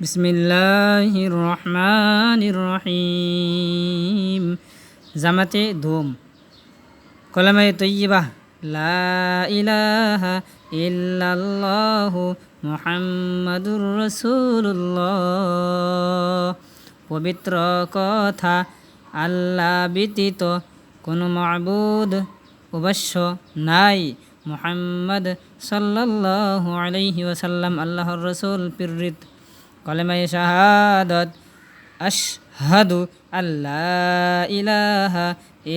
বিসমিল্লাহির রহমানির রহিম। জামাতে ধুম। কলমায়ে তৈয়্যিবাহ। লা ইলাহা ইল্লাল্লাহু মুহাম্মাদুর রাসূলুল্লাহ। পবিত্র কথা, আল্লাহ ব্যতীত কোনো মাবুদ উপাস্য নাই। মুহাম্মদ সাল্লাল্লাহু আলাইহি ওয়াসাল্লাম আল্লাহর রাসূল প্রেরিত। কলেমায়ে শাহাদাত। আশহাদু আল্লা ইলাহা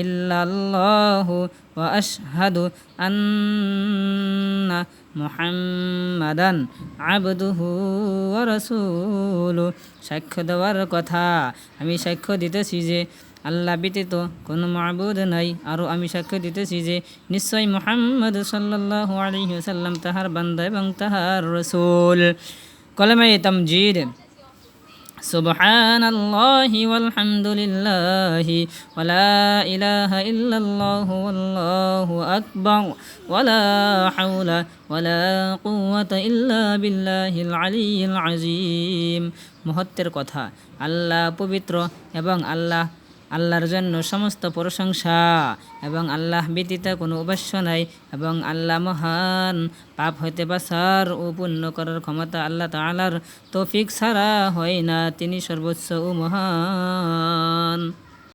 ইল্লাল্লাহু ওয়া আশহাদু আন্না মুহাম্মাদান আবদুহু ওয়া রাসূলুহু। সাক্ষ্য দেওয়ার কথা, আমি সাক্ষ্য দিতেছি যে আল্লাহ ব্যতীত কোনো মাবুদ নাই। আরও আমি সাক্ষ্য দিতেছি যে নিশ্চয় মুহাম্মদ সাল্লাল্লাহু আলাইহি ওয়াসাল্লাম তাহার বান্দা এবং তাহার রাসূল। কলেমায়ে তামজিদ। সুবহানাল্লাহি ওয়ালহামদুলিল্লাহি ওয়া লা ইলাহা ইল্লাল্লাহু ওয়াল্লাহু আকবার ওয়া লা হাওলা ওয়া লা কুওয়াতা ইল্লা বিল্লাহিল আলিয়্যিল আযীম। মহত্বের কথা, আল্লাহ পবিত্র এবং আল্লাহর জন্য সমস্ত প্রশংসা এবং আল্লাহ ব্যতীত কোনো উপাস্য নাই এবং আল্লাহ মহান। পাপ হইতে বাঁচার ও পুণ্য করার ক্ষমতা আল্লাহ তাআলার তৌফিক ছাড়া হয় না। তিনি সর্বোচ্চ ও মহান।